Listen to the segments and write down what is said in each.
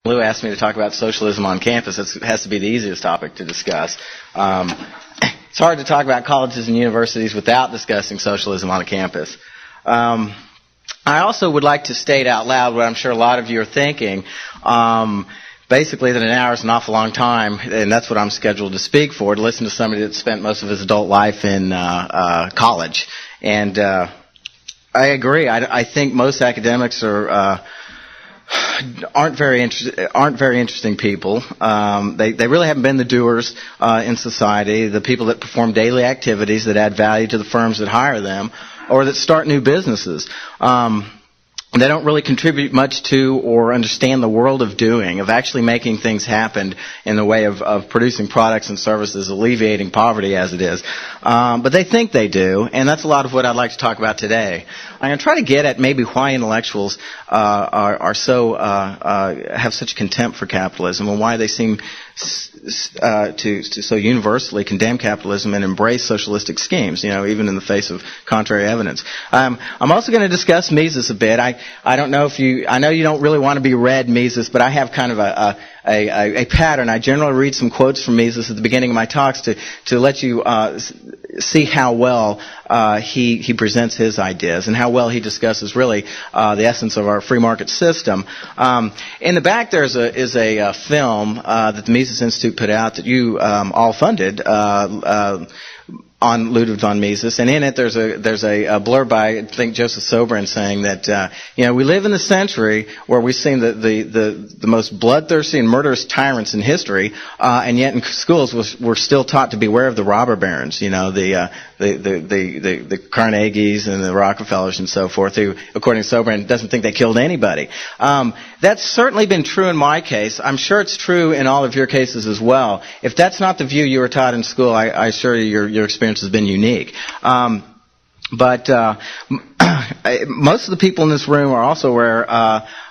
Lou asked me to talk about socialism on campus. It has to be the easiest topic to discuss. It's hard to talk about colleges and universities without discussing socialism on a campus. I also would like to state out loud what I'm sure a lot of you are thinking. Basically, that an hour is an awful long time, and that's what I'm scheduled to speak for, to listen to somebody that spent most of his adult life in college. And I agree. I think most academics aren't very interesting people. They really haven't been the doers in society, the people that perform daily activities that add value to the firms that hire them or that start new businesses. They don't really contribute much to or understand the world of doing, of actually making things happen in the way of producing products and services, alleviating poverty as it is. But they think they do, and that's a lot of what I'd like to talk about today. I'm going to try to get at maybe why intellectuals have such contempt for capitalism and why they seem to so universally condemn capitalism and embrace socialistic schemes, even in the face of contrary evidence. I'm also going to discuss Mises a bit. I don't know I know you don't really want to be read Mises, but I have kind of a pattern. I generally read some quotes from Mises at the beginning of my talks to let you see how well he presents his ideas and how well he discusses really the essence of our free market system. In the back there is a film that the Mises Institute put out that you all funded on Ludwig von Mises, and in it there's a blurb by I think Joseph Sobran saying that we live in the century where we've seen the most bloodthirsty and murderous tyrants in history, and yet in schools we're still taught to beware of the robber barons, the Carnegies and the Rockefellers and so forth, who, according to Sobran, doesn't think they killed anybody. That's certainly been true in my case. I'm sure it's true in all of your cases as well. If that's not the view you were taught in school, I assure you your experience has been unique. But most of the people in this room are also aware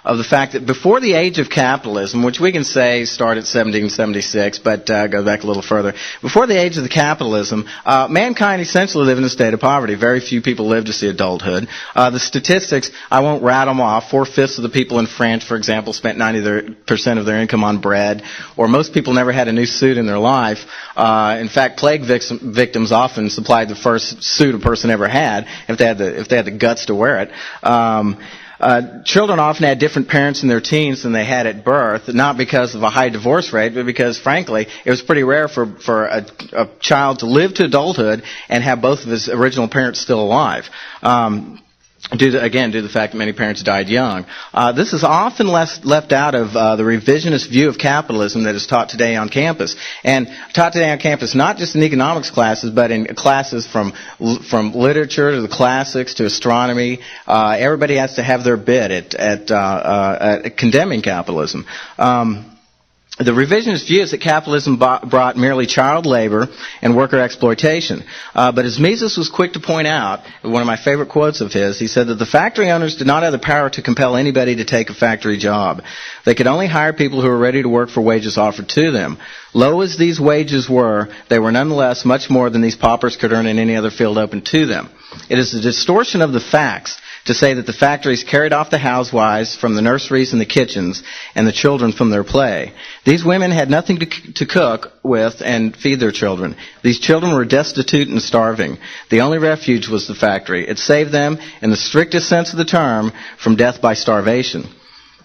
of the fact that before the age of capitalism, which we can say started 1776, but go back a little further, before the age of the capitalism, mankind essentially lived in a state of poverty. Very few people lived to see adulthood. The statistics, I won't rattle them off. 4/5 of the people in France, for example, spent 90% of their income on bread, or most people never had a new suit in their life. In fact, plague victims often supplied the first suit a person ever had, if they had the guts to wear it. Children often had different parents in their teens than they had at birth, not because of a high divorce rate, but because, frankly, it was pretty rare for a child to live to adulthood and have both of his original parents still alive. Due to the fact that many parents died young. This is often left out of the revisionist view of capitalism that is taught today on campus. And taught today on campus not just in economics classes, but in classes from literature to the classics to astronomy. Everybody has to have their bit at condemning capitalism. The revisionist view is that capitalism brought merely child labor and worker exploitation. But as Mises was quick to point out, one of my favorite quotes of his, he said that the factory owners did not have the power to compel anybody to take a factory job. They could only hire people who were ready to work for wages offered to them. Low as these wages were, they were nonetheless much more than these paupers could earn in any other field open to them. It is a distortion of the facts to say that the factories carried off the housewives from the nurseries and the kitchens and the children from their play. These women had nothing to cook with and feed their children. These children were destitute and starving. The only refuge was the factory. It saved them, in the strictest sense of the term, from death by starvation.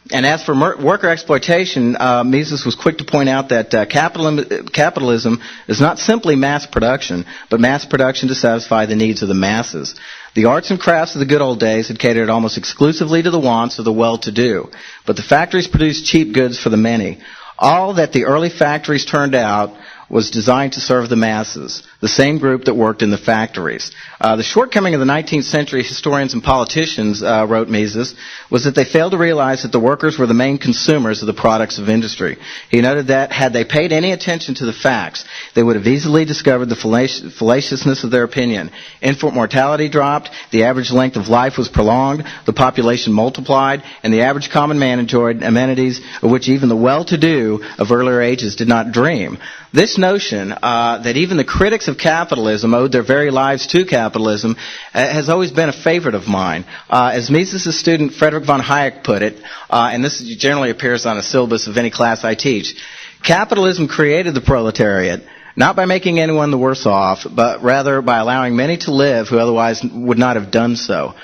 And as for worker exploitation, Mises was quick to point out that capitalism is not simply mass production, but mass production to satisfy the needs of the masses. The arts and crafts of the good old days had catered almost exclusively to the wants of the well-to-do, but the factories produced cheap goods for the many. All that the early factories turned out was designed to serve the masses, the same group that worked in the factories. The shortcoming of the 19th century historians and politicians, wrote Mises, was that they failed to realize that the workers were the main consumers of the products of industry. He noted that had they paid any attention to the facts, they would have easily discovered the fallaciousness of their opinion. Infant mortality dropped, the average length of life was prolonged, the population multiplied, and the average common man enjoyed amenities of which even the well-to-do of earlier ages did not dream. This this notion that even the critics of capitalism owed their very lives to capitalism has always been a favorite of mine. As Mises' student Friedrich von Hayek put it, and this generally appears on a syllabus of any class I teach, capitalism created the proletariat, not by making anyone the worse off, but rather by allowing many to live who otherwise would not have done so.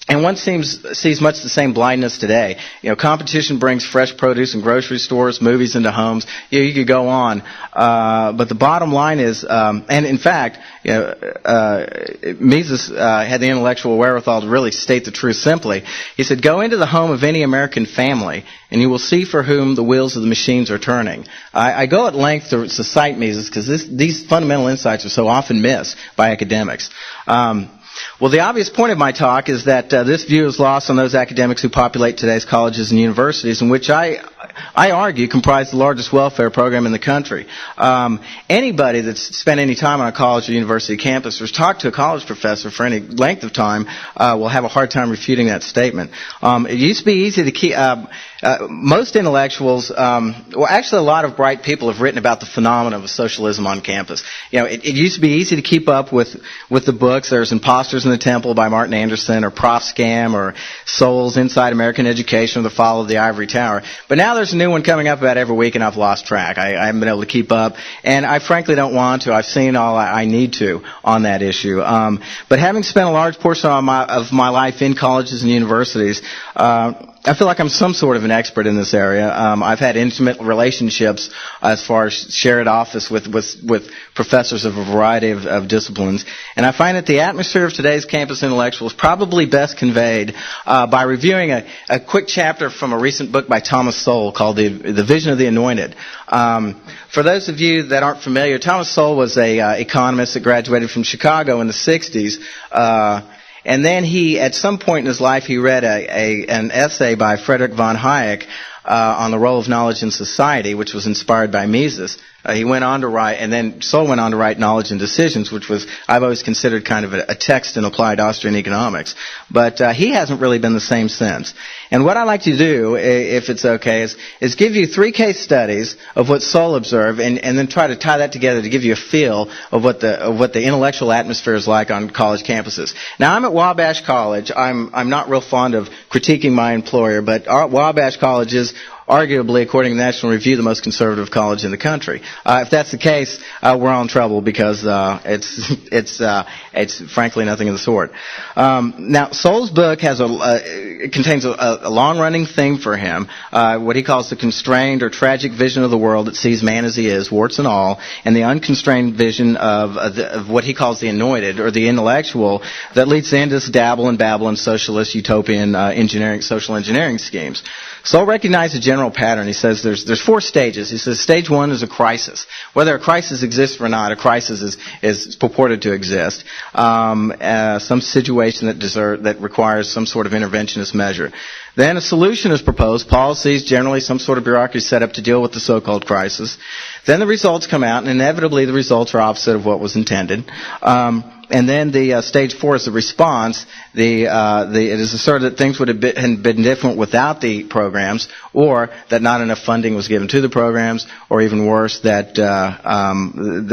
And one sees much the same blindness today. Competition brings fresh produce in grocery stores, movies into homes. You could go on. But the bottom line is, and in fact, Mises had the intellectual wherewithal to really state the truth simply. He said, go into the home of any American family, and you will see for whom the wheels of the machines are turning. I go at length to cite Mises because these fundamental insights are so often missed by academics. Well, the obvious point of my talk is that this view is lost on those academics who populate today's colleges and universities, in which I argue comprise the largest welfare program in the country. Anybody that's spent any time on a college or university campus or has talked to a college professor for any length of time will have a hard time refuting that statement. It used to be easy to keep... most intellectuals, actually a lot of bright people have written about the phenomenon of socialism on campus. It used to be easy to keep up with the books. There's Imposters in the Temple by Martin Anderson, or Prof Scam, or Souls Inside American Education, or The Fall of the Ivory Tower. But now there's a new one coming up about every week, and I've lost track. I haven't been able to keep up, and I frankly don't want to. I've seen all I need to on that issue. But having spent a large portion of my life in colleges and universities, I feel like I'm some sort of an expert in this area. I've had intimate relationships as far as shared office with professors of a variety of disciplines. And I find that the atmosphere of today's campus intellectuals probably best conveyed by reviewing a quick chapter from a recent book by Thomas Sowell called The Vision of the Anointed. For those of you that aren't familiar, Thomas Sowell was a economist that graduated from Chicago in the 60s. And then at some point in his life, he read an essay by Friedrich von Hayek on the role of knowledge in society, which was inspired by Mises. He went on to write, and then Sowell went on to write Knowledge and Decisions, which I've always considered kind of a text in applied Austrian economics. But he hasn't really been the same since. And what I'd like to do, if it's okay, is give you 3 case studies of what Sowell observed, and then try to tie that together to give you a feel of what the intellectual atmosphere is like on college campuses. Now, I'm at Wabash College. I'm not real fond of critiquing my employer, but Wabash College is arguably, according to National Review, the most conservative college in the country. If that's the case, we're all in trouble because it's frankly nothing of the sort. Now, Sowell's book contains a long-running theme for him, what he calls the constrained or tragic vision of the world that sees man as he is, warts and all, and the unconstrained vision of what he calls the anointed, or the intellectual, that leads to endless dabble and babble in socialist, utopian social engineering schemes. Sowell recognized a general pattern. He says there's 4 stages. He says stage 1 is a crisis. Whether a crisis exists or not, a crisis is purported to exist. Some situation that requires some sort of interventionist measure. Then a solution is proposed, policies, generally some sort of bureaucracy set up to deal with the so-called crisis. Then the results come out, and inevitably the results are opposite of what was intended. And then the stage 4 is the response. It is asserted that things would have been different without the programs, or that not enough funding was given to the programs, or even worse, that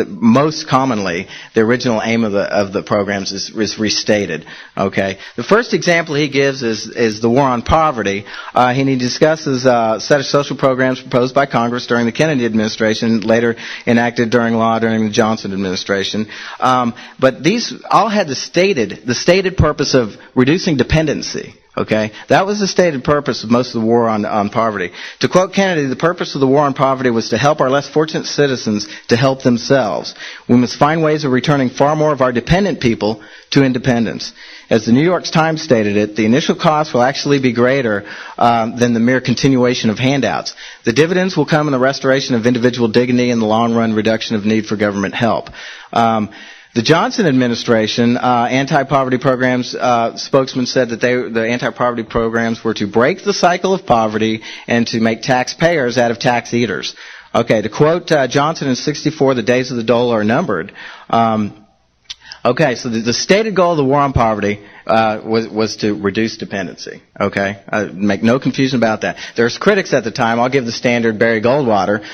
most commonly the original aim of the programs is restated. Okay. The first example he gives is the war on poverty, and he discusses a set of social programs proposed by Congress during the Kennedy administration, later enacted during the Johnson administration. But these all had the stated purpose of reducing dependency. Okay, that was the stated purpose of most of the war on poverty. To quote Kennedy, the purpose of the war on poverty was to help our less fortunate citizens to help themselves. We must find ways of returning far more of our dependent people to independence. As the New York Times stated it, the initial cost will actually be greater than the mere continuation of handouts. The dividends will come in the restoration of individual dignity and the long-run reduction of need for government help. The Johnson administration, anti-poverty programs spokesman said that the anti-poverty programs were to break the cycle of poverty and to make taxpayers out of tax eaters. Okay, to quote Johnson in '64, the days of the dole are numbered. Okay, so the stated goal of the war on poverty was to reduce dependency. Okay, make no confusion about that. There's critics at the time. I'll give the standard Barry Goldwater,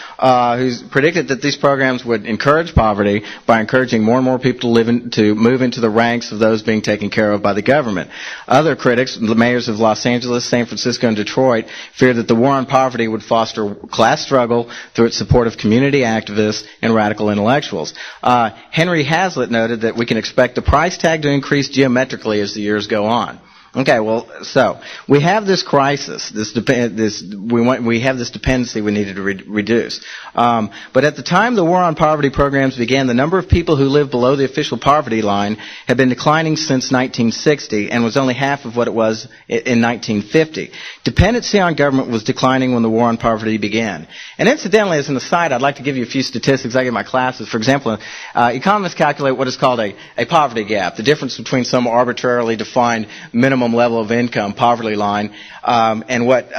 who's predicted that these programs would encourage poverty by encouraging more and more people to move into the ranks of those being taken care of by the government. Other critics, the mayors of Los Angeles, San Francisco, and Detroit, feared that the war on poverty would foster class struggle through its support of community activists and radical intellectuals. Henry Hazlitt noted that we can expect the price tag to increase geometrically as the years go on. Okay, well, so we have this crisis. We have this dependency we needed to reduce. But at the time the war on poverty programs began, the number of people who lived below the official poverty line had been declining since 1960 and was only half of what it was in 1950. Dependency on government was declining when the war on poverty began. And incidentally, as an aside, I'd like to give you a few statistics I give my classes. For example, economists calculate what is called a poverty gap, the difference between some arbitrarily defined minimum level of income, poverty line, and what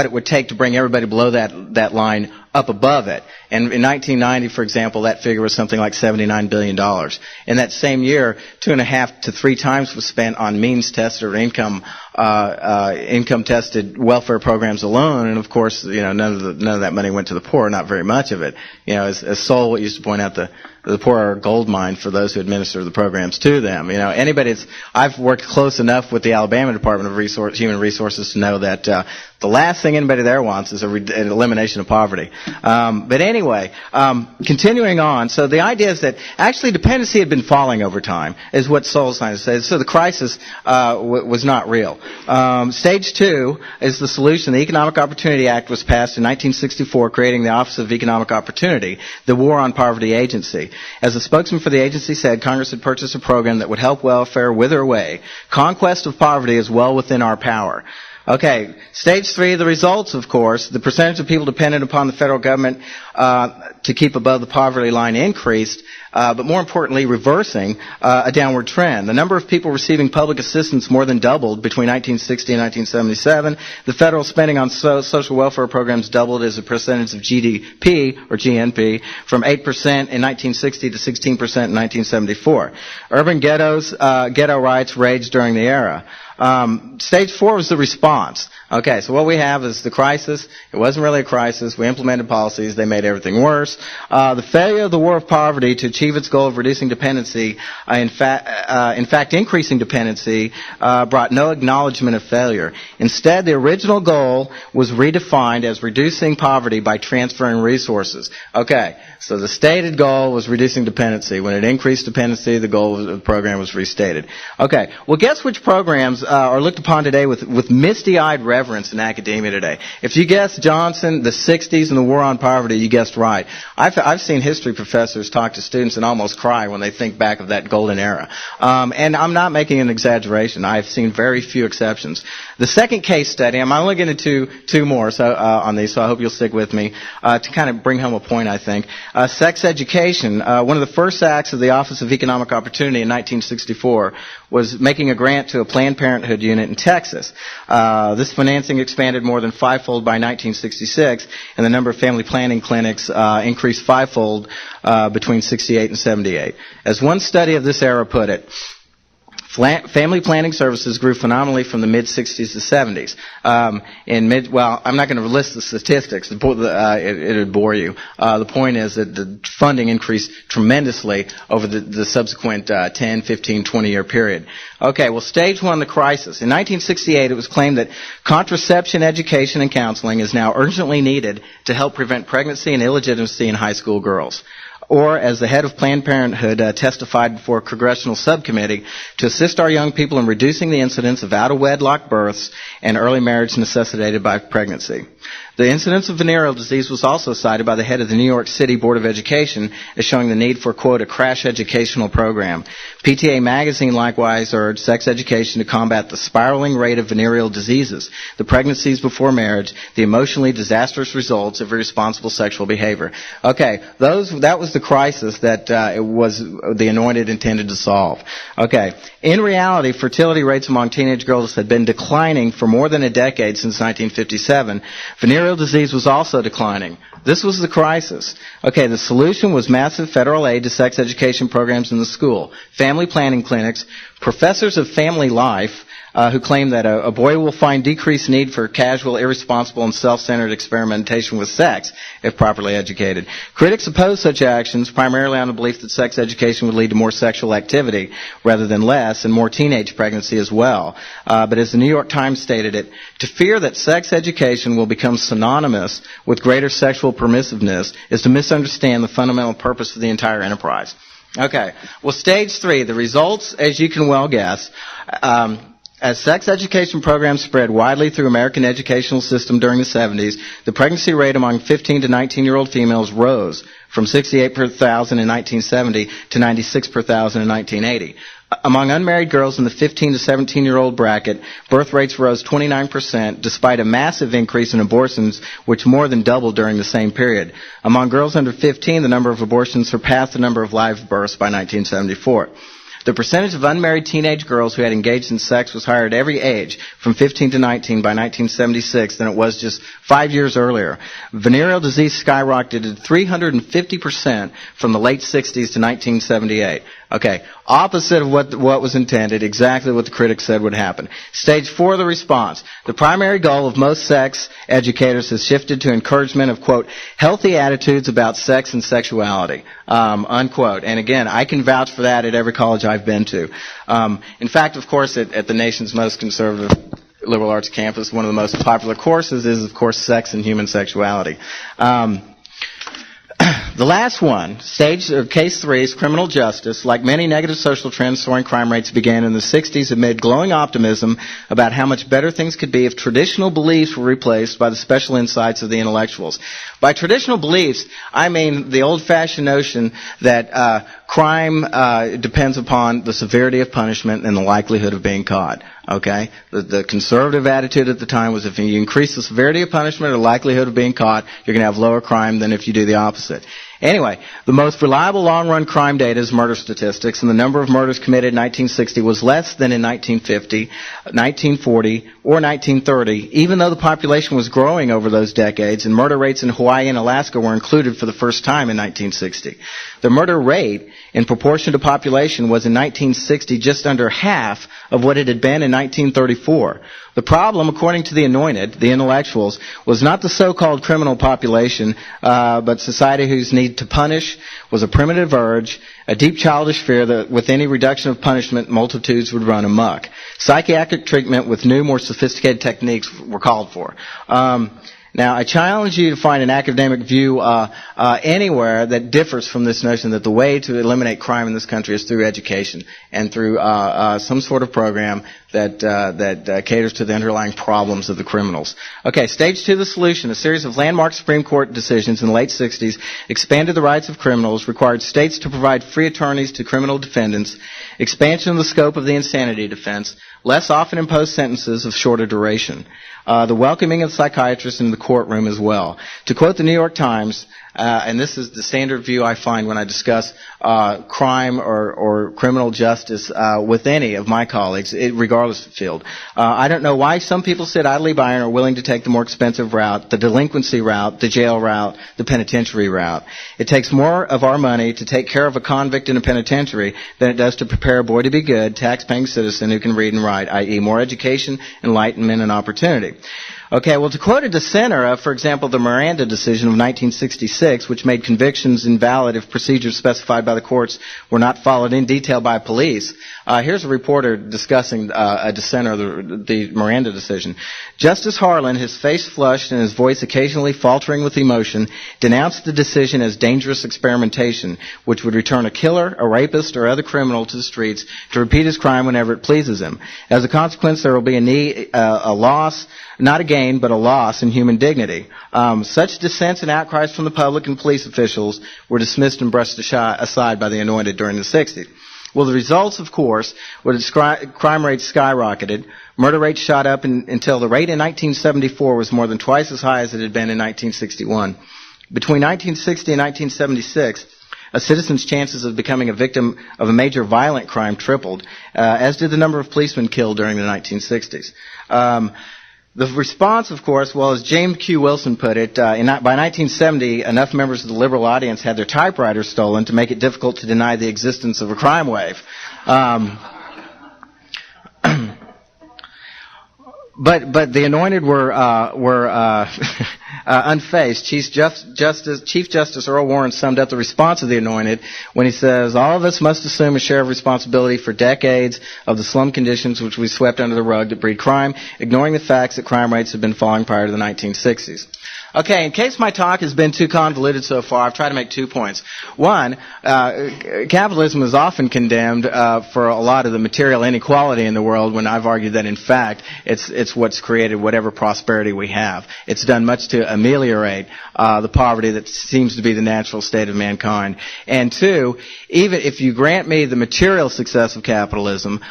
it would take to bring everybody below that line up above it. And in 1990, for example, that figure was something like $79 billion. In that same year, 2.5 to 3 times was spent on means-tested or income-tested welfare programs alone. And of course, none of that money went to the poor. Not very much of it. As Sol used to point out, the poor are a gold mine for those who administer the programs to them. I've worked close enough with the Alabama Department of Human Resources to know that the last thing anybody there wants is an elimination of poverty. But anyway, continuing on, so the idea is that actually dependency had been falling over time, is what Sol's trying to say. So the crisis was not real. Stage 2 is the solution. The Economic Opportunity Act was passed in 1964, creating the Office of Economic Opportunity, the War on Poverty Agency. As a spokesman for the agency said, Congress had purchased a program that would help welfare wither away. Conquest of poverty is well within our power. Okay, stage 3, the results, of course, the percentage of people dependent upon the federal government to keep above the poverty line increased, but more importantly, reversing a downward trend. The number of people receiving public assistance more than doubled between 1960 and 1977. The federal spending on social welfare programs doubled as a percentage of GDP, or GNP, from 8% in 1960 to 16% in 1974. Urban ghetto riots raged during the era. Stage 4 was the response. Okay, so what we have is the crisis. It wasn't really a crisis. We implemented policies. They made everything worse. The failure of the war of poverty to achieve its goal of reducing dependency, in fact increasing dependency, brought no acknowledgement of failure. Instead, the original goal was redefined as reducing poverty by transferring resources. Okay, so the stated goal was reducing dependency. When it increased dependency, the goal of the program was restated. Okay, well, guess which programs are looked upon today with misty-eyed reverence in academia today? If you guessed Johnson, the 60s, and the war on poverty, you guessed right. I've seen history professors talk to students and almost cry when they think back of that golden era. And I'm not making an exaggeration. I've seen very few exceptions. The second case study, I'm only going to two more on these, so I hope you'll stick with me to kind of bring home a point, I think. Sex education. One of the first acts of the Office of Economic Opportunity in 1964 was making a grant to a Planned Parenthood unit in Texas. This financing expanded more than fivefold by 1966, and the number of family planning clinics increased fivefold between 68 and 78. As one study of this era put it, family planning services grew phenomenally from the mid-60s to 70s. I'm not going to list the statistics. It would bore you. The point is that the funding increased tremendously over the subsequent 10, 15, 20-year period. Okay, well, stage 1, the crisis. In 1968, it was claimed that contraception, education, and counseling is now urgently needed to help prevent pregnancy and illegitimacy in high school girls. Or, as the head of Planned Parenthood testified before a congressional subcommittee, to assist our young people in reducing the incidence of out-of-wedlock births and early marriage necessitated by pregnancy. The incidence of venereal disease was also cited by the head of the New York City Board of Education as showing the need for, quote, a crash educational program. PTA Magazine likewise urged sex education to combat the spiraling rate of venereal diseases, the pregnancies before marriage, the emotionally disastrous results of irresponsible sexual behavior. Okay, that was the crisis that it was the Anointed intended to solve. Okay, in reality, fertility rates among teenage girls had been declining for more than a decade since 1957. Venereal Venereal disease was also declining. This was the crisis. Okay, the solution was massive federal aid to sex education programs in the school, family planning clinics, professors of family life, who claim that a boy will find decreased need for casual, irresponsible, and self-centered experimentation with sex if properly educated. Critics oppose such actions primarily on the belief that sex education would lead to more sexual activity rather than less, and more teenage pregnancy as well. But as the New York Times stated it, to fear that sex education will become synonymous with greater sexual permissiveness is to misunderstand the fundamental purpose of the entire enterprise. Okay, well, stage 3, the results, as you can well guess, as sex education programs spread widely through American educational system during the 70s, the pregnancy rate among 15 to 19-year-old females rose from 68 per thousand in 1970 to 96 per thousand in 1980. Among unmarried girls in the 15 to 17-year-old bracket, birth rates rose 29%, despite a massive increase in abortions, which more than doubled during the same period. Among girls under 15, the number of abortions surpassed the number of live births by 1974. The percentage of unmarried teenage girls who had engaged in sex was higher at every age, from 15 to 19 by 1976, than it was just 5 years earlier. Venereal disease skyrocketed 350% from the late 60s to 1978. Okay, opposite of what was intended, exactly what the critics said would happen. Stage 4 of the response. The primary goal of most sex educators has shifted to encouragement of, quote, healthy attitudes about sex and sexuality, unquote. And again, I can vouch for that at every college I've been to. In fact, of course, at the nation's most conservative liberal arts campus, one of the most popular courses is, of course, sex and human sexuality. The last one, case 3, is criminal justice. Like many negative social trends, soaring crime rates began in the 60s amid glowing optimism about how much better things could be if traditional beliefs were replaced by the special insights of the intellectuals. By traditional beliefs, I mean the old-fashioned notion that crime depends upon the severity of punishment and the likelihood of being caught. Okay? The conservative attitude at the time was if you increase the severity of punishment or the likelihood of being caught, you're going to have lower crime than if you do the opposite. Anyway, the most reliable long-run crime data is murder statistics, and the number of murders committed in 1960 was less than in 1950, 1940, or 1930, even though the population was growing over those decades, and murder rates in Hawaii and Alaska were included for the first time in 1960. The murder rate in proportion to population was in 1960 just under half of what it had been in 1934. The problem, according to the anointed, the intellectuals, was not the so-called criminal population, but society whose need to punish was a primitive urge, a deep childish fear that with any reduction of punishment, multitudes would run amok. Psychiatric treatment with new, more sophisticated techniques were called for. Now, I challenge you to find an academic view anywhere that differs from this notion that the way to eliminate crime in this country is through education and through some sort of program that caters to the underlying problems of the criminals. Okay, stage 2 of the solution. A series of landmark Supreme Court decisions in the late 60s expanded the rights of criminals, required states to provide free attorneys to criminal defendants, expansion of the scope of the insanity defense, less often imposed sentences of shorter duration. The welcoming of psychiatrists into the courtroom as well. To quote the New York Times, and this is the standard view I find when I discuss crime or criminal justice with any of my colleagues, regardless of field. I don't know why some people sit idly by and are willing to take the more expensive route, the delinquency route, the jail route, the penitentiary route. It takes more of our money to take care of a convict in a penitentiary than it does to prepare a boy to be good, tax-paying citizen who can read and write, i.e. more education, enlightenment, and opportunity. Okay, well, to quote a dissenter of, for example, the Miranda decision of 1966, which made convictions invalid if procedures specified by the courts were not followed in detail by police, here's a reporter discussing a dissenter of the Miranda decision. Justice Harlan, his face flushed and his voice occasionally faltering with emotion, denounced the decision as dangerous experimentation, which would return a killer, a rapist, or other criminal to the streets to repeat his crime whenever it pleases him. As a consequence, there will be a loss, not a gain, but a loss in human dignity. Such dissents and outcries from the public and police officials were dismissed and brushed aside by the anointed during the 60s. Well, the results, of course, were that crime rates skyrocketed, murder rates shot up until the rate in 1974 was more than twice as high as it had been in 1961. Between 1960 and 1976, a citizen's chances of becoming a victim of a major violent crime tripled, as did the number of policemen killed during the 1960s. The response, of course, well, as James Q. Wilson put it, by 1970, enough members of the liberal audience had their typewriters stolen to make it difficult to deny the existence of a crime wave. But the anointed were unfazed. Chief Justice Earl Warren summed up the response of the anointed when he says, "All of us must assume a share of responsibility for decades of the slum conditions which we swept under the rug that breed crime, ignoring the facts that crime rates have been falling prior to the 1960s." Okay, in case my talk has been too convoluted so far, I've tried to make 2 points. One, capitalism is often condemned for a lot of the material inequality in the world, when I've argued that, in fact, it's what's created whatever prosperity we have. It's done much to ameliorate the poverty that seems to be the natural state of mankind. And two, even if you grant me the material success of capitalism,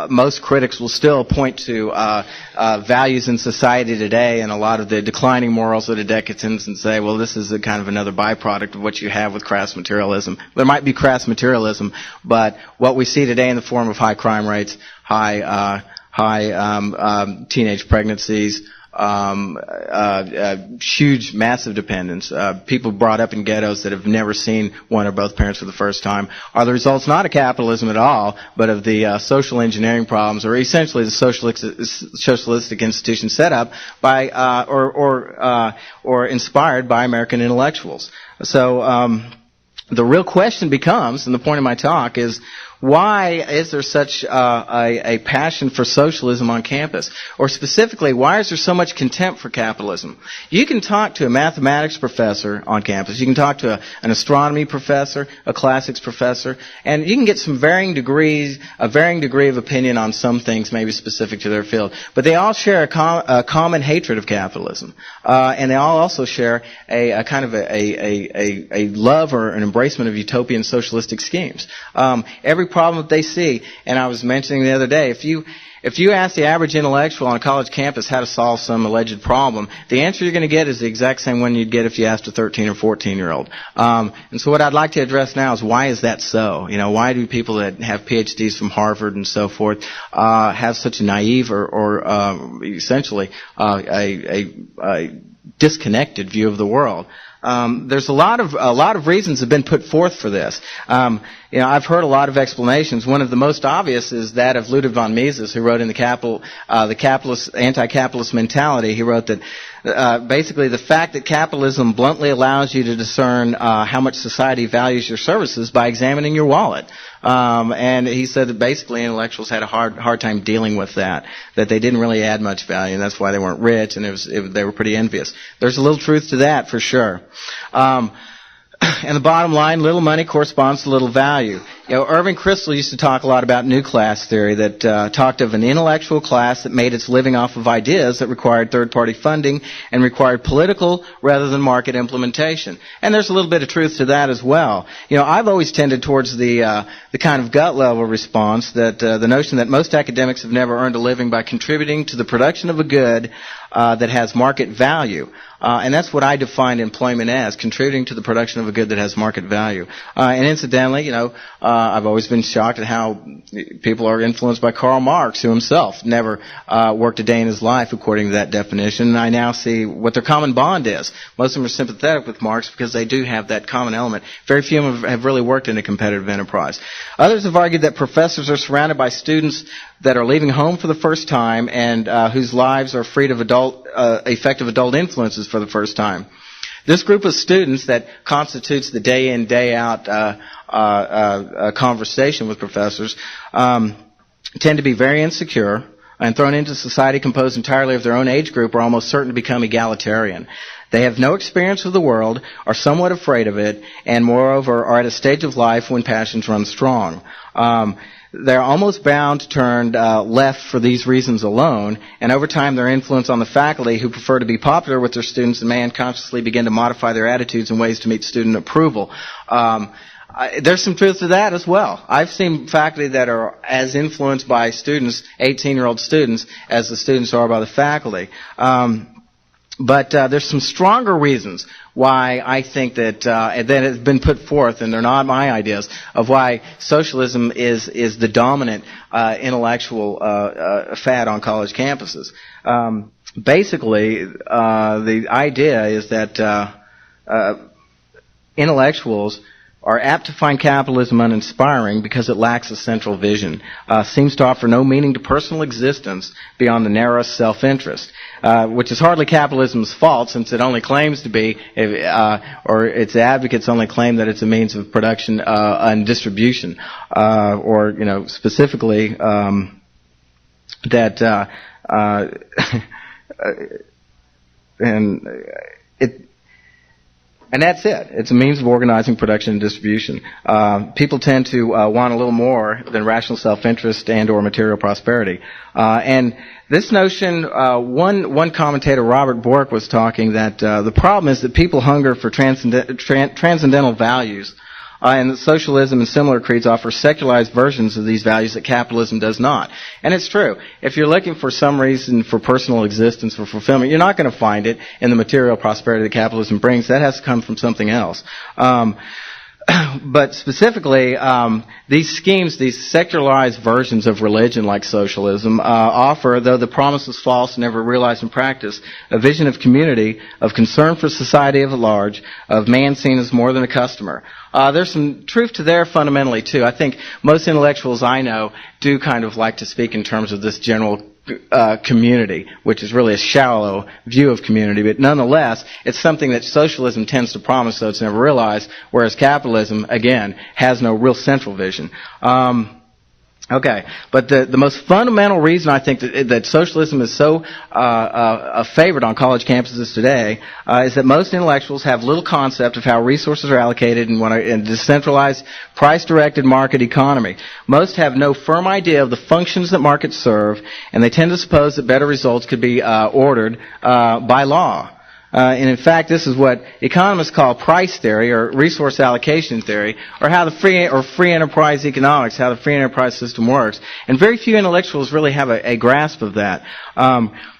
most critics will still point to values in society today and a lot of the declining morals of the decadence and say, well, this is a kind of another byproduct of what you have with crass materialism. There might be crass materialism, but what we see today in the form of high crime rates, high teenage pregnancies, huge, massive dependence, people brought up in ghettos that have never seen one or both parents for the first time, are the results not of capitalism at all, but of the social engineering problems, or essentially the socialistic institution set up by or inspired by American intellectuals. So the real question becomes, and the point of my talk is, why is there such a passion for socialism on campus? Or specifically, why is there so much contempt for capitalism? You can talk to a mathematics professor on campus. You can talk to an astronomy professor, a classics professor, and you can get a varying degree of opinion on some things, maybe specific to their field. But they all share a common hatred of capitalism. And they all also share a kind of a love or an embracement of utopian socialistic schemes. Every problem that they see, and I was mentioning the other day, if you ask the average intellectual on a college campus how to solve some alleged problem, the answer you're going to get is the exact same one you'd get if you asked a 13 or 14-year-old. And so what I'd like to address now is, why is that so? You know, why do people that have PhDs from Harvard and so forth have such a naive or essentially a disconnected view of the world? There's a lot of reasons have been put forth for this. I've heard a lot of explanations. One of the most obvious is that of Ludwig von Mises, who wrote in the Anti-Capitalist Mentality. He wrote that basically the fact that capitalism bluntly allows you to discern how much society values your services by examining your wallet. And he said that basically intellectuals had a hard time dealing with that they didn't really add much value, and that's why they weren't rich, and they were pretty envious. There's a little truth to that, for sure. And the bottom line, little money corresponds to little value. Irving Kristol used to talk a lot about new class theory that talked of an intellectual class that made its living off of ideas that required third-party funding and required political rather than market implementation. And there's a little bit of truth to that as well. I've always tended towards the kind of gut-level response that the notion that most academics have never earned a living by contributing to the production of a good that has market value. And that's what I define employment as, contributing to the production of a good that has market value. And incidentally, I've always been shocked at how people are influenced by Karl Marx, who himself never worked a day in his life according to that definition. And I now see what their common bond is. Most of them are sympathetic with Marx because they do have that common element. Very few of them have really worked in a competitive enterprise. Others have argued that professors are surrounded by students that are leaving home for the first time and whose lives are freed of effective adult influences for the first time. This group of students that constitutes the day in, day out conversation with professors tend to be very insecure and thrown into society composed entirely of their own age group, are almost certain to become egalitarian. They have no experience of the world, are somewhat afraid of it, and moreover are at a stage of life when passions run strong. They're almost bound to turn left for these reasons alone, and over time their influence on the faculty, who prefer to be popular with their students, may unconsciously begin to modify their attitudes in ways to meet student approval. There's some truth to that as well. I've seen faculty that are as influenced by students, 18-year-old students, as the students are by the faculty. But there's some stronger reasons why I think that it's been put forth, and they're not my ideas, of why socialism is the dominant intellectual fad on college campuses. basically, the idea is that intellectuals are apt to find capitalism uninspiring because it lacks a central vision, seems to offer no meaning to personal existence beyond the narrowest self-interest, which is hardly capitalism's fault, since it only claims to be, or its advocates only claim that it's a means of production and distribution, or, specifically that and that's it. It's a means of organizing production and distribution. People tend to want a little more than rational self-interest and or material prosperity. And this notion, one commentator, Robert Bork, was talking that the problem is that people hunger for transcendental values. And that socialism and similar creeds offer secularized versions of these values that capitalism does not. And it's true. If you're looking for some reason for personal existence, for fulfillment, you're not going to find it in the material prosperity that capitalism brings. That has to come from something else. But specifically, these schemes, these secularized versions of religion like socialism, offer, though the promise is false and never realized in practice, a vision of community, of concern for society at large, of man seen as more than a customer. There's some truth to there fundamentally, too. I think most intellectuals I know do kind of like to speak in terms of this general community, which is really a shallow view of community, but nonetheless, it's something that socialism tends to promise, so it's never realized, whereas capitalism, again, has no real central vision. Okay, but the most fundamental reason I think that socialism is so favored on college campuses today is that most intellectuals have little concept of how resources are allocated in a decentralized, price-directed market economy. Most have no firm idea of the functions that markets serve, and they tend to suppose that better results could be ordered by law. And in fact, this is what economists call price theory or resource allocation theory, or how the free enterprise economics, how the free enterprise system works. And very few intellectuals really have a grasp of that.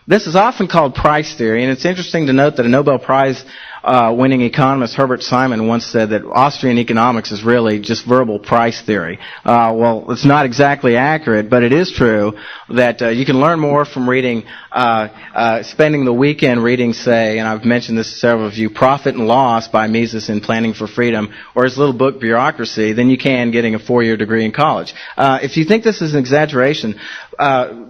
This is often called price theory, and it's interesting to note that a Nobel Prize winning economist Herbert Simon once said that Austrian economics is really just verbal price theory. Well, it's not exactly accurate, but it is true that you can learn more from reading, spending the weekend reading, say, and I've mentioned this to several of you, Profit and Loss by Mises in Planning for Freedom, or his little book Bureaucracy, than you can getting a 4-year degree in college. If you think this is an exaggeration,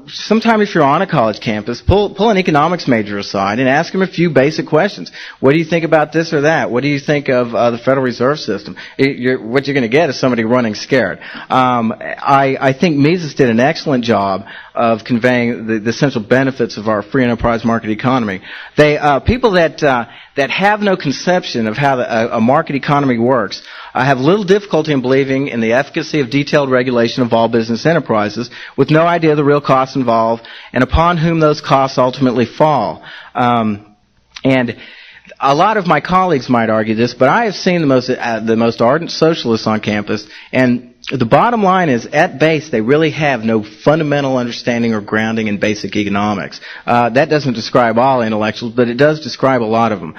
sometime if you're on a college campus, pull an economics major aside and ask them a few basic questions. What do you think about this or that? What do you think of the Federal Reserve System? What you're going to get is somebody running scared. I think Mises did an excellent job of conveying the essential benefits of our free enterprise market economy. People that have no conception of how a market economy works have little difficulty in believing in the efficacy of detailed regulation of all business enterprises, with no idea of the real costs involved and upon whom those costs ultimately fall. And a lot of my colleagues might argue this, but I have seen the most ardent socialists on campus, and the bottom line is, at base, they really have no fundamental understanding or grounding in basic economics. That doesn't describe all intellectuals, but it does describe a lot of them.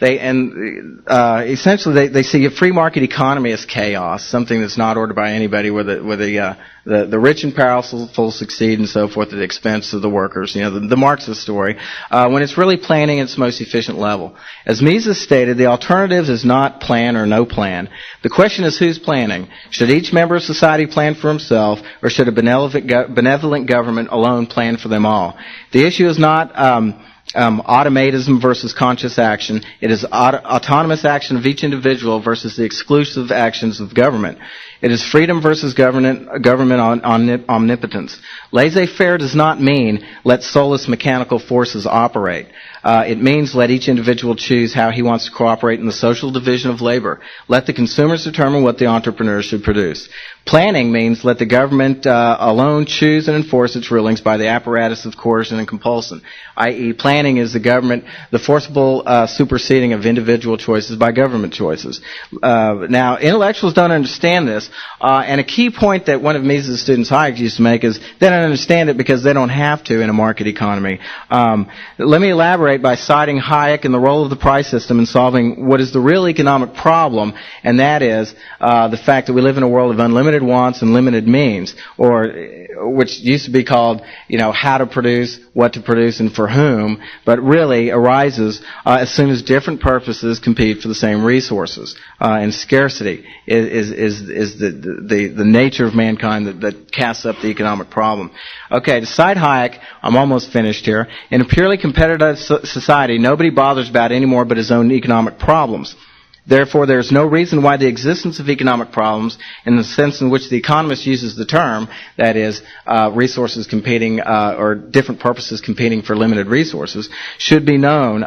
Essentially, they see a free market economy as chaos, something that's not ordered by anybody, where the rich and powerful succeed and so forth at the expense of the workers. The Marxist story, when it's really planning at its most efficient level. As Mises stated, the alternative is not plan or no plan. The question is who's planning. Should each member of society plan for himself, or should a benevolent government alone plan for them all? The issue is not automatism versus conscious action. It is autonomous action of each individual versus the exclusive actions of government. It is freedom versus government omnipotence. Laissez-faire does not mean let soulless mechanical forces operate. It means let each individual choose how he wants to cooperate in the social division of labor. Let the consumers determine what the entrepreneurs should produce. Planning means let the government alone choose and enforce its rulings by the apparatus of coercion and compulsion, i.e. planning is the forcible superseding of individual choices by government choices. Now, intellectuals don't understand this, economics. And a key point that one of Mises' students, Hayek, used to make is they don't understand it because they don't have to in a market economy. Let me elaborate by citing Hayek and the role of the price system in solving what is the real economic problem, and that is the fact that we live in a world of unlimited wants and limited means, or which used to be called, how to produce, what to produce, and for whom, but really arises as soon as different purposes compete for the same resources. And scarcity is the nature of mankind that casts up the economic problem. Okay, to cite Hayek, I'm almost finished here. In a purely competitive society, nobody bothers about any more but his own economic problems. Therefore, there is no reason why the existence of economic problems, in the sense in which the economist uses the term, that is, resources competing or different purposes competing for limited resources, should be known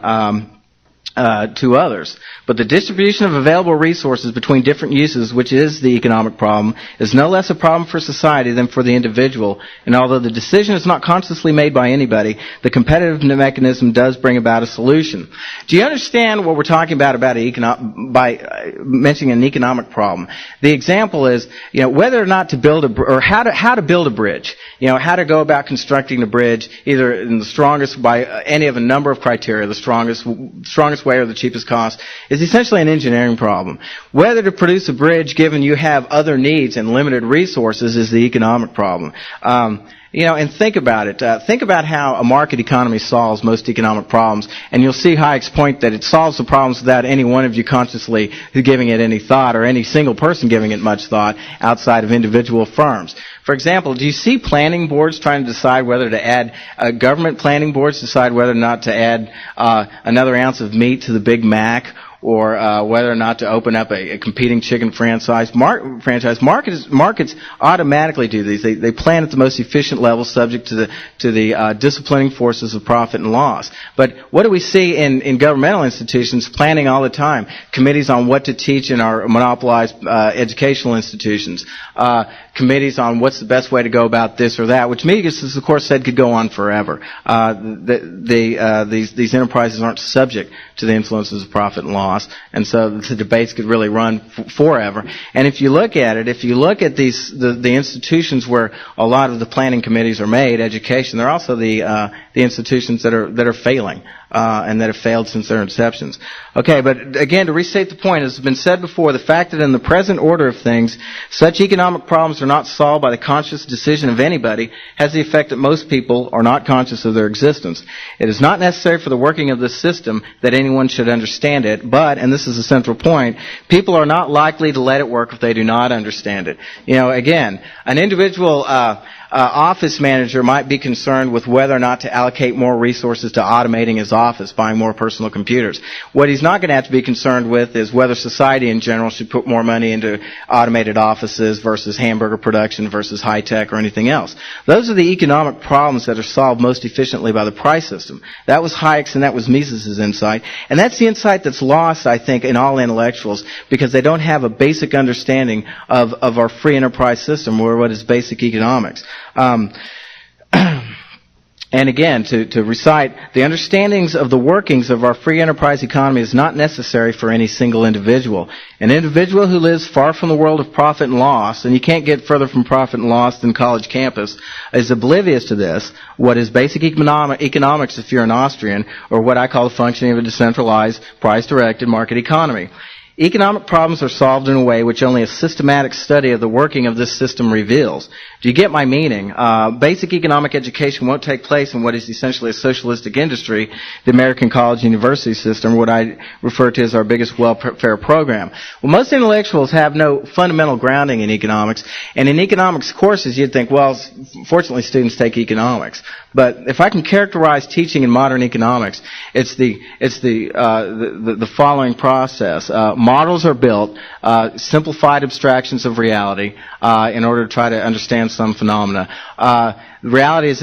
to others. But the distribution of available resources between different uses, which is the economic problem, is no less a problem for society than for the individual. And although the decision is not consciously made by anybody, the competitive mechanism does bring about a solution. Do you understand what we're talking about by mentioning an economic problem? The example is, whether or not to build or how to build a bridge. How to go about constructing a bridge, either in the strongest by any of a number of criteria, the strongest way or the cheapest cost, is essentially an engineering problem. Whether to produce a bridge given you have other needs and limited resources is the economic problem. And think about it. Think about how a market economy solves most economic problems, and you'll see Hayek's point that it solves the problems without any one of you consciously giving it any thought, or any single person giving it much thought outside of individual firms. For example, do you see planning boards trying to decide whether to add, government planning boards decide whether or not to add another ounce of meat to the Big Mac, or whether or not to open up a competing chicken franchise? Markets automatically do these. They plan at the most efficient level, subject to the disciplining forces of profit and loss. But what do we see in governmental institutions planning all the time? Committees on what to teach in our monopolized educational institutions. Committees on what's the best way to go about this or that, which Mises, of course, said could go on forever. These enterprises aren't subject to the influences of profit and loss, and so the debates could really run forever. And if you look at it, the institutions where a lot of the planning committees are made, education, they're also the institutions that are failing. And that have failed since their inceptions. Okay, but again, to restate the point, as has been said before, the fact that in the present order of things, such economic problems are not solved by the conscious decision of anybody has the effect that most people are not conscious of their existence. It is not necessary for the working of this system that anyone should understand it, but, and this is a central point, people are not likely to let it work if they do not understand it. Again, an individual office manager might be concerned with whether or not to allocate more resources to automating his office, buying more personal computers. What he's not going to have to be concerned with is whether society in general should put more money into automated offices versus hamburger production versus high tech or anything else. Those are the economic problems that are solved most efficiently by the price system. That was Hayek's and that was Mises' insight. And that's the insight that's lost, I think, in all intellectuals because they don't have a basic understanding of our free enterprise system or what is basic economics. And again, to recite, the understandings of the workings of our free enterprise economy is not necessary for any single individual. An individual who lives far from the world of profit and loss, and you can't get further from profit and loss than college campus, is oblivious to this, what is basic economics if you're an Austrian, or what I call the functioning of a decentralized, price-directed market economy. Economic problems are solved in a way which only a systematic study of the working of this system reveals. Do you get my meaning? Basic economic education won't take place in what is essentially a socialistic industry, the American college university system, what I refer to as our biggest welfare program. Well, most intellectuals have no fundamental grounding in economics, and in economics courses you'd think, well, fortunately students take economics. But if I can characterize teaching in modern economics, it's the following process. Models are built, simplified abstractions of reality, in order to try to understand some phenomena. Reality is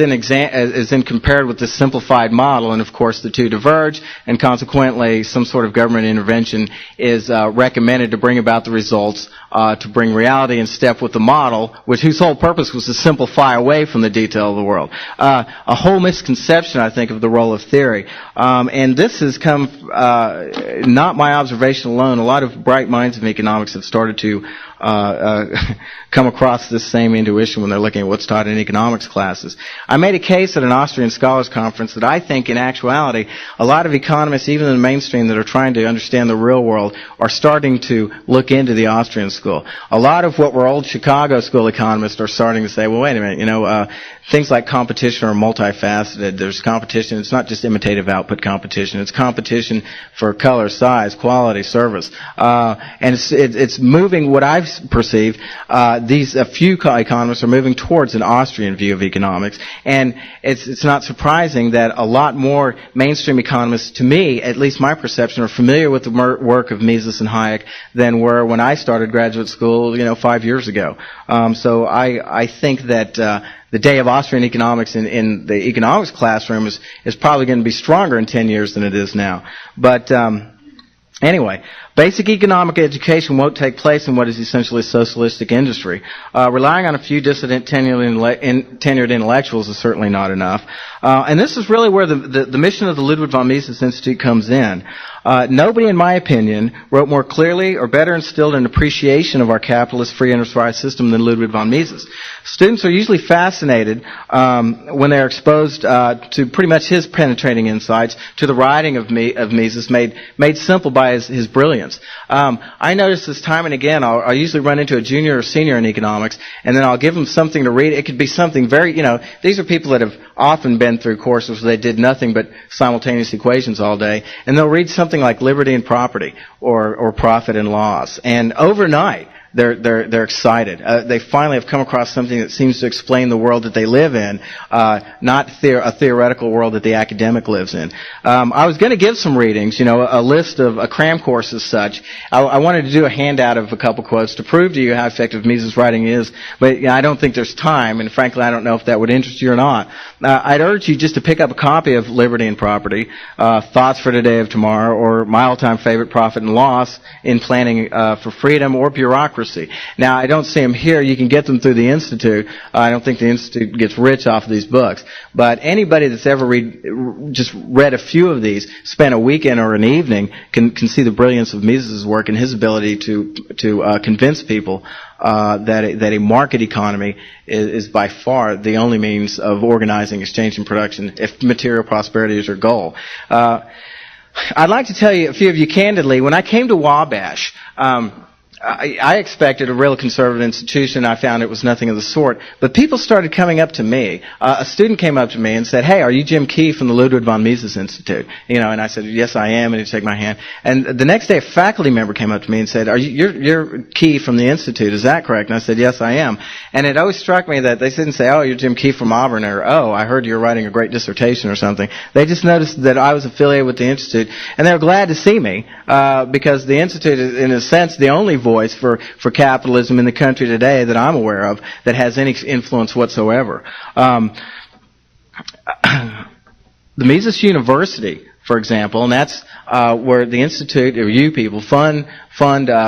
then compared with this simplified model, and of course the two diverge, and consequently some sort of government intervention is recommended to bring about the results, to bring reality in step with the model, whose whole purpose was to simplify away from the detail of the world. A whole misconception, I think, of the role of theory. And this has come, not my observation alone. A lot of bright minds of economics have started to come across this same intuition when they're looking at what's taught in economics classes. I made a case at an Austrian Scholars Conference that I think, in actuality, a lot of economists, even in the mainstream, that are trying to understand the real world, are starting to look into the Austrian school. A lot of what were old Chicago school economists are starting to say, well, wait a minute, things like competition are multifaceted. There's competition. It's not just imitative output competition. It's competition for color, size, quality, service. And it's moving, what I've perceived, a few economists are moving towards an Austrian view of economics. And it's not surprising that a lot more mainstream economists, to me, at least my perception, are familiar with the work of Mises and Hayek than were when I started graduate school, 5 years ago. So I think that the day of Austrian economics in the economics classroom is probably going to be stronger in 10 years than it is now. But anyway, basic economic education won't take place in what is essentially a socialistic industry. Relying on a few dissident tenured intellectuals is certainly not enough. And this is really where the mission of the Ludwig von Mises Institute comes in. Nobody, in my opinion, wrote more clearly or better instilled an appreciation of our capitalist free enterprise system than Ludwig von Mises. Students are usually fascinated when they're exposed to pretty much his penetrating insights, to the writing of Mises made simple by his brilliance. I notice this time and again. I'll usually run into a junior or senior in economics, and then I'll give them something to read. It could be something very, these are people that have often been through courses where they did nothing but simultaneous equations all day, and they'll read something like Liberty and Property or Profit and Loss, and overnight they're excited. They finally have come across something that seems to explain the world that they live in, not a theoretical world that the academic lives in. I was going to give some readings, a list of a cram course as such. I wanted to do a handout of a couple quotes to prove to you how effective Mises' writing is, but I don't think there's time, and frankly, I don't know if that would interest you or not. I'd urge you just to pick up a copy of Liberty and Property, Thoughts for Today of Tomorrow, or my all-time favorite, Profit and Loss in Planning for Freedom, or Bureaucracy. Now, I don't see them here. You can get them through the Institute. I don't think the Institute gets rich off of these books. But anybody that's ever just read a few of these, spent a weekend or an evening, can see the brilliance of Mises' work and his ability to convince people that a market economy is by far the only means of organizing exchange and production if material prosperity is your goal. I'd like to tell you, a few of you candidly, when I came to Wabash, I expected a real conservative institution. I found it was nothing of the sort. But people started coming up to me. A student came up to me and said, "Hey, are you Jim Key from the Ludwig von Mises Institute?" And I said, "Yes, I am." And he'd shake my hand. And the next day, a faculty member came up to me and said, "You're Key from the Institute, is that correct?" And I said, "Yes, I am." And it always struck me that they didn't say, "Oh, you're Jim Key from Auburn," or "Oh, I heard you're writing a great dissertation," or something. They just noticed that I was affiliated with the Institute, and they were glad to see me because the Institute is, in a sense, the only voice for capitalism in the country today that I'm aware of that has any influence whatsoever. The Mises University, for example, and that's where the Institute, or you people, fund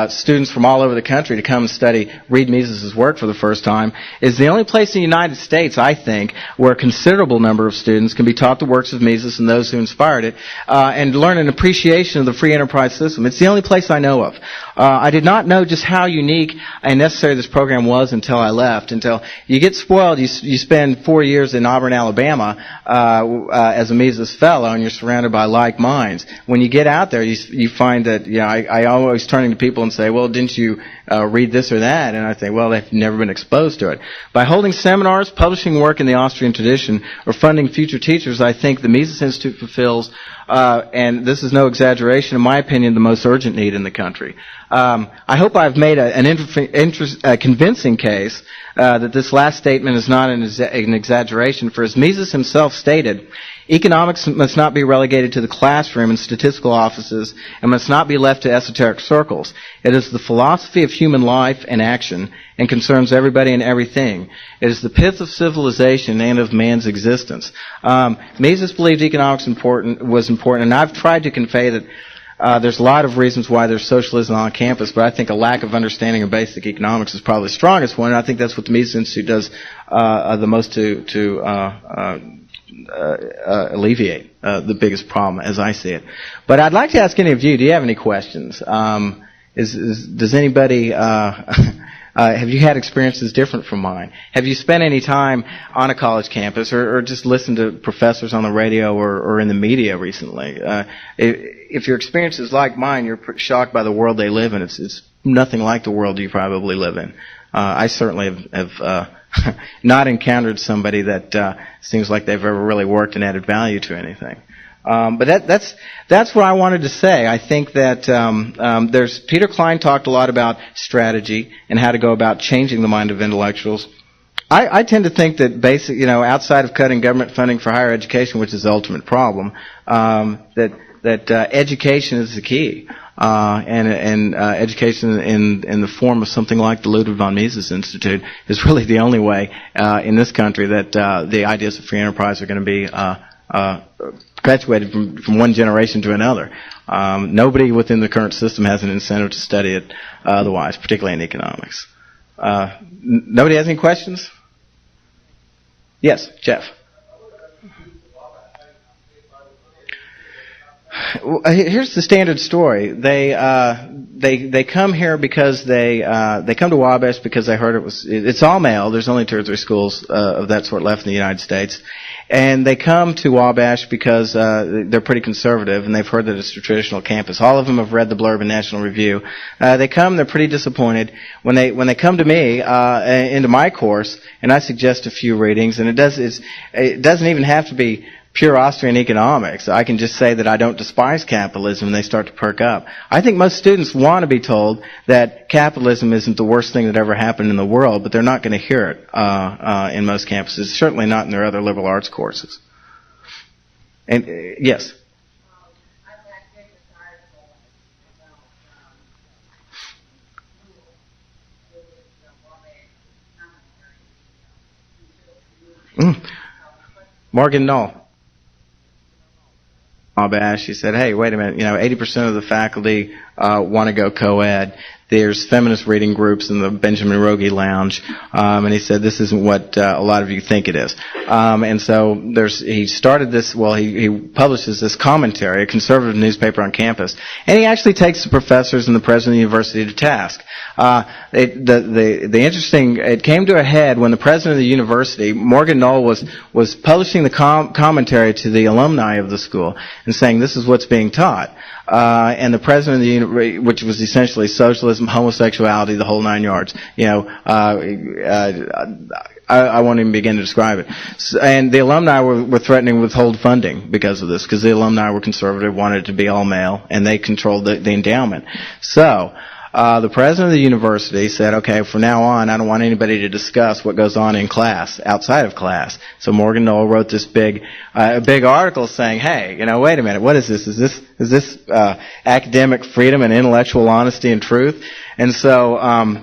students from all over the country to come and read Mises' work for the first time, is the only place in the United States, I think, where a considerable number of students can be taught the works of Mises and those who inspired it, and learn an appreciation of the free enterprise system. It's the only place I know of. I did not know just how unique and necessary this program was until I left. Until you get spoiled, you spend 4 years in Auburn, Alabama, as a Mises fellow, and you're surrounded by like minds. When you get out there, you find that, I always turning to people and say, "Well, didn't you read this or that?" And I say, "Well, they've never been exposed to it." By holding seminars, publishing work in the Austrian tradition, or funding future teachers, I think the Mises Institute fulfills, and this is no exaggeration, in my opinion, the most urgent need in the country. I hope I've made a convincing case that this last statement is not an exaggeration, for as Mises himself stated, economics must not be relegated to the classroom and statistical offices and must not be left to esoteric circles. It is the philosophy of human life and action and concerns everybody and everything. It is the pith of civilization and of man's existence. Mises believed economics was important, and I've tried to convey that there's a lot of reasons why there's socialism on campus, but I think a lack of understanding of basic economics is probably the strongest one, and I think that's what the Mises Institute does the most to alleviate the biggest problem, as I see it. But I'd like to ask any of you, do you have any questions? Does anybody have you had experiences different from mine? Have you spent any time on a college campus, or just listened to professors on the radio or in the media recently? If your experience is like mine, you're shocked by the world they live in. It's nothing like the world you probably live in. I certainly have not encountered somebody that seems like they've ever really worked and added value to anything. But that's what I wanted to say. I think that Peter Klein talked a lot about strategy and how to go about changing the mind of intellectuals. I tend to think that outside of cutting government funding for higher education, which is the ultimate problem, that education is the key. And education in the form of something like the Ludwig von Mises Institute is really the only way in this country that the ideas of free enterprise are going to be perpetuated from one generation to another. Nobody within the current system has an incentive to study it otherwise, particularly in economics. Nobody has any questions? Yes, Jeff. Well, here's the standard story. They come here because they come to Wabash because they heard it's all male. There's only 2 or 3 schools of that sort left in the United States. And they come to Wabash because they're pretty conservative, and they've heard that it's a traditional campus. All of them have read the blurb in National Review. They come, they're pretty disappointed. When they come to me into my course, and I suggest a few readings, and it doesn't even have to be pure Austrian economics. I can just say that I don't despise capitalism, and they start to perk up. I think most students want to be told that capitalism isn't the worst thing that ever happened in the world, but they're not going to hear it in most campuses, certainly not in their other liberal arts courses. And yes? Morgan Knoll. Wabash, he said, hey, wait a minute, 80% of the faculty want to go co-ed. There's feminist reading groups in the Benjamin Rogie Lounge, and he said this isn't what a lot of you think it is. And so he started this. Well, he publishes this commentary, a conservative newspaper on campus, and he actually takes the professors and the president of the university to task. It came to a head when the president of the university, Morgan Knoll, was publishing the commentary to the alumni of the school and saying this is what's being taught. And the president of the university, which was essentially socialism, homosexuality, the whole 9 yards. I won't even begin to describe it. And the alumni were threatening to withhold funding because of this, because the alumni were conservative, wanted it to be all male, and they controlled the endowment. So the president of the university said, okay, from now on, I don't want anybody to discuss what goes on in class, outside of class. So Morgan Knoll wrote this big article saying, hey, wait a minute, what is this? Is this academic freedom and intellectual honesty and truth? And so,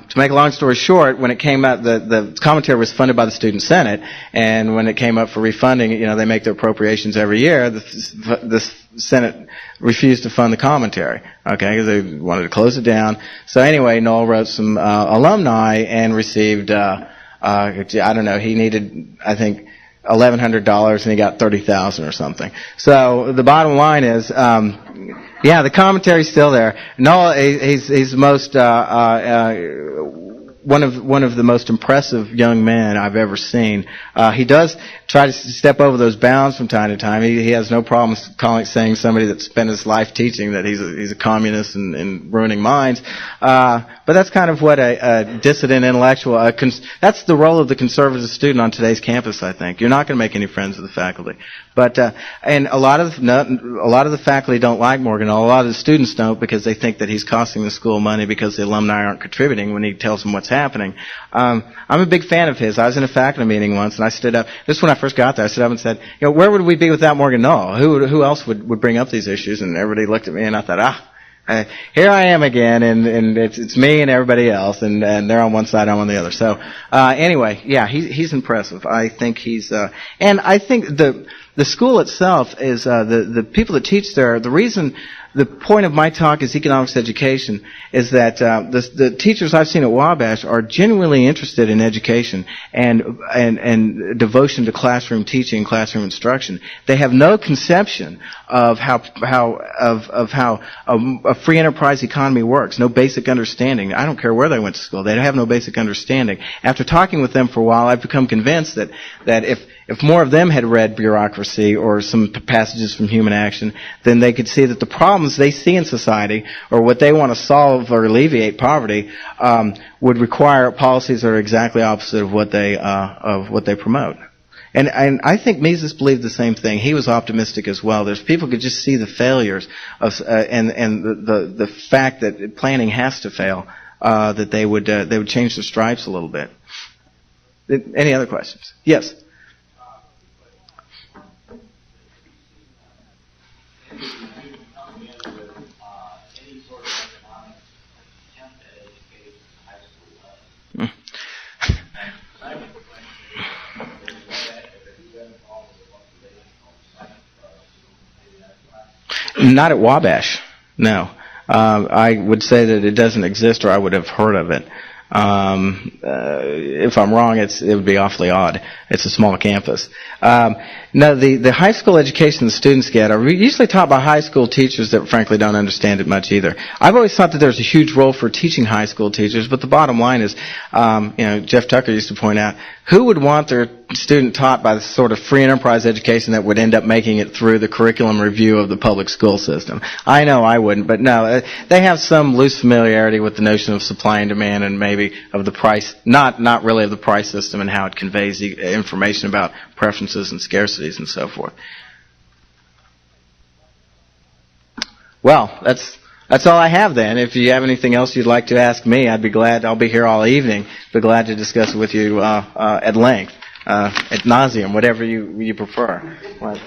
to make a long story short, when it came out, the commentary was funded by the Student Senate, and when it came up for refunding, they make their appropriations every year. The Senate refused to fund the commentary, okay, because they wanted to close it down. So anyway, Knoll wrote some alumni and received, I don't know, he needed, I think, $1,100, and he got $30,000 or something. So the bottom line is, the commentary's still there. Knoll, he's most one of the most impressive young men I've ever seen. He does try to step over those bounds from time to time. He has no problem saying somebody that spent his life teaching that he's a communist and ruining minds. But that's kind of what a dissident intellectual. That's the role of the conservative student on today's campus. I think you're not going to make any friends with the faculty. But and a lot of the faculty don't like Morgan. A lot of the students don't, because they think that he's costing the school money because the alumni aren't contributing when he tells them what's happening. I'm a big fan of his. I was in a faculty meeting once, and I stood up. This is when I first got there. I stood up and said, where would we be without Morgan Knoll? Who else would bring up these issues? And everybody looked at me, and I thought, here I am again, and it's me and everybody else, and they're on one side, I'm on the other. So anyway, he's impressive. I think he's and I think the school itself is the people that teach there. The reason the point of my talk is economics education is that the teachers I've seen at Wabash are genuinely interested in education and devotion to classroom teaching, classroom instruction. They have no conception of how a free enterprise economy works. No basic understanding. I don't care where they went to school. They have no basic understanding. After talking with them for a while, I've become convinced that if more of them had read Bureaucracy or some passages from Human Action, then they could see that the problems they see in society, or what they want to solve or alleviate, poverty, would require policies that are exactly opposite of what they promote. And I think Mises believed the same thing. He was optimistic as well. There's people could just see the failures of and the fact that planning has to fail. That they would change their stripes a little bit. Any other questions? Yes. Not at Wabash, no. I would say that it doesn't exist, or I would have heard of it. If I'm wrong, it would be awfully odd. It's a small campus. No, the high school education the students get are usually taught by high school teachers that frankly don't understand it much either. I've always thought that there's a huge role for teaching high school teachers, but the bottom line is, Jeff Tucker used to point out, who would want their student taught by the sort of free enterprise education that would end up making it through the curriculum review of the public school system? I know I wouldn't, but no, they have some loose familiarity with the notion of supply and demand, and maybe of the price, not really of the price system and how it conveys the information about preferences and scarcities and so forth. Well, that's all I have then. If you have anything else you'd like to ask me, I'd be glad. I'll be here all evening. Be glad to discuss it with you at length, ad nauseum, whatever you prefer. But,